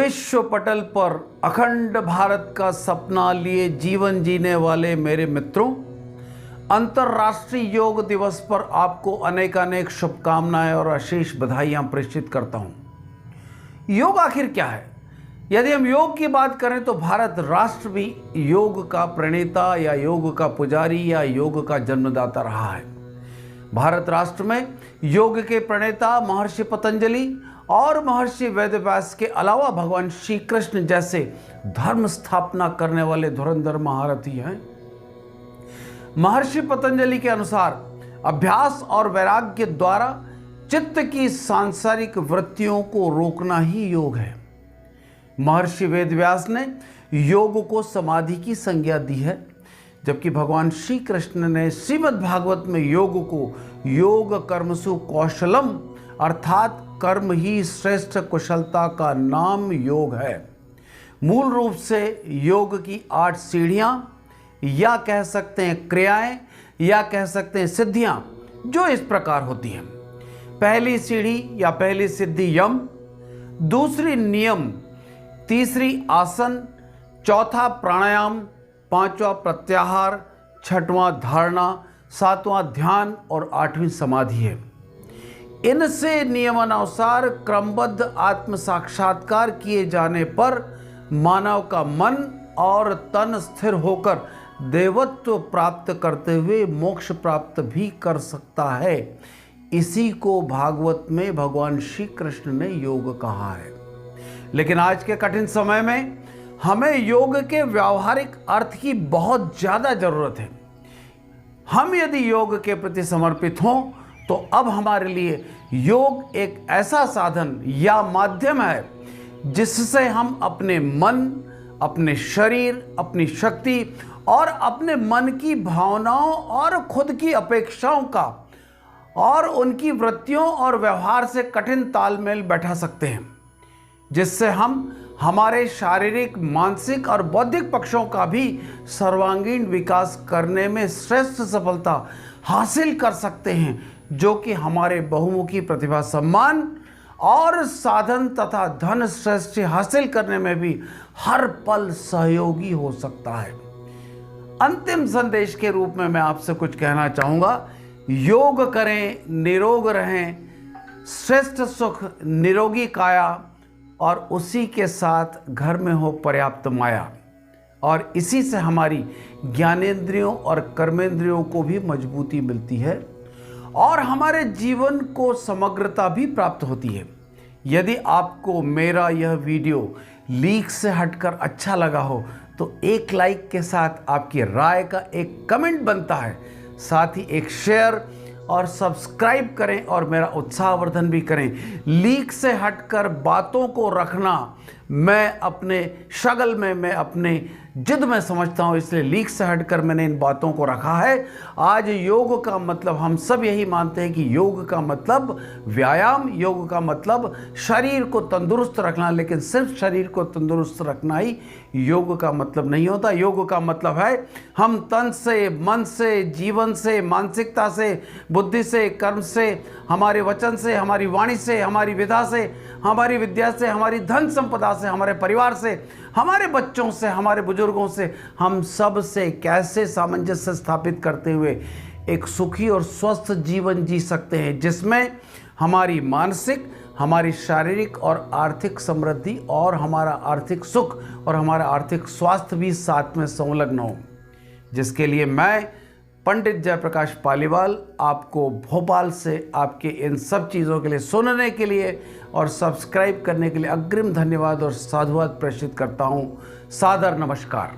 विश्व पटल पर अखंड भारत का सपना लिए जीवन जीने वाले मेरे मित्रों, अंतर्राष्ट्रीय योग दिवस पर आपको अनेकानेक शुभकामनाएं और अशेष बधाइयां प्रेषित करता हूं। योग आखिर क्या है? यदि हम योग की बात करें तो भारत राष्ट्र भी योग का प्रणेता या योग का पुजारी या योग का जन्मदाता रहा है। भारत राष्ट्र में योग के प्रणेता महर्षि पतंजलि और महर्षि वेदव्यास के अलावा भगवान श्री कृष्ण जैसे धर्म स्थापना करने वाले धुरंधर महारथी हैं। महर्षि पतंजलि के अनुसार अभ्यास और वैराग्य द्वारा चित्त की सांसारिक वृत्तियों को रोकना ही योग है। महर्षि वेदव्यास ने योग को समाधि की संज्ञा दी है, जबकि भगवान श्री कृष्ण ने श्रीमद् भागवत में योग को योग कर्मसु कौशलम अर्थात कर्म ही श्रेष्ठ कुशलता का नाम योग है। मूल रूप से योग की 8 सीढ़ियां या कह सकते हैं क्रियाएं या कह सकते हैं सिद्धियां जो इस प्रकार होती हैं। पहली सीढ़ी या पहली सिद्धि यम, दूसरी नियम, तीसरी आसन, चौथा प्राणायाम, पांचवा प्रत्याहार, छठवां धारणा, सातवां ध्यान और 8वीं समाधि है। इनसे नियमानुसार क्रमबद्ध आत्म साक्षात्कार किए जाने पर मानव का मन और तन स्थिर होकर देवत्व प्राप्त करते हुए मोक्ष प्राप्त भी कर सकता है। इसी को भागवत में भगवान श्री कृष्ण ने योग कहा है। लेकिन आज के कठिन समय में हमें योग के व्यावहारिक अर्थ की बहुत ज़्यादा ज़रूरत है। हम यदि योग के प्रति समर्पित हों तो अब हमारे लिए योग एक ऐसा साधन या माध्यम है जिससे हम अपने मन, अपने शरीर, अपनी शक्ति और अपने मन की भावनाओं और खुद की अपेक्षाओं का और उनकी वृत्तियों और व्यवहार से कठिन तालमेल बैठा सकते हैं, जिससे हम हमारे शारीरिक, मानसिक और बौद्धिक पक्षों का भी सर्वांगीण विकास करने में श्रेष्ठ सफलता हासिल कर सकते हैं, जो कि हमारे बहुमुखी प्रतिभा, सम्मान और साधन तथा धन श्रेष्ठ हासिल करने में भी हर पल सहयोगी हो सकता है। अंतिम संदेश के रूप में मैं आपसे कुछ कहना चाहूँगा। योग करें, निरोग रहें, श्रेष्ठ सुख निरोगी काया और उसी के साथ घर में हो पर्याप्त माया, और इसी से हमारी ज्ञानेंद्रियों और कर्मेंद्रियों को भी मजबूती मिलती है और हमारे जीवन को समग्रता भी प्राप्त होती है। यदि आपको मेरा यह वीडियो लीक से हटकर अच्छा लगा हो तो एक लाइक के साथ आपकी राय का एक कमेंट बनता है, साथ ही एक शेयर और सब्सक्राइब करें और मेरा उत्साहवर्धन भी करें। लीक से हटकर बातों को रखना मैं अपने शगल में, मैं अपने जिद में समझता हूँ, इसलिए लीक से हटकर मैंने इन बातों को रखा है। आज योग का मतलब हम सब यही मानते हैं कि योग का मतलब व्यायाम, योग का मतलब शरीर को तंदुरुस्त रखना, लेकिन सिर्फ शरीर को तंदुरुस्त रखना ही योग का मतलब नहीं होता। योग का मतलब है हम तन से, मन से, जीवन से, मानसिकता से, बुद्धि से, कर्म से, हमारे वचन से, हमारी वाणी से, हमारी विधा से, हमारी विद्या से, हमारी धन संपदा से, हमारे परिवार से, हमारे बच्चों से, हमारे बुजुर्गों से, हम सब से कैसे सामंजस्य स्थापित करते हुए एक सुखी और स्वस्थ जीवन जी सकते हैं, जिसमें हमारी मानसिक, हमारी शारीरिक और आर्थिक समृद्धि और हमारा आर्थिक सुख और हमारा आर्थिक स्वास्थ्य भी साथ में संलग्न हो। जिसके लिए मैं पंडित जयप्रकाश पालीवाल आपको भोपाल से आपके इन सब चीज़ों के लिए सुनने के लिए और सब्सक्राइब करने के लिए अग्रिम धन्यवाद और साधुवाद प्रेषित करता हूँ। सादर नमस्कार।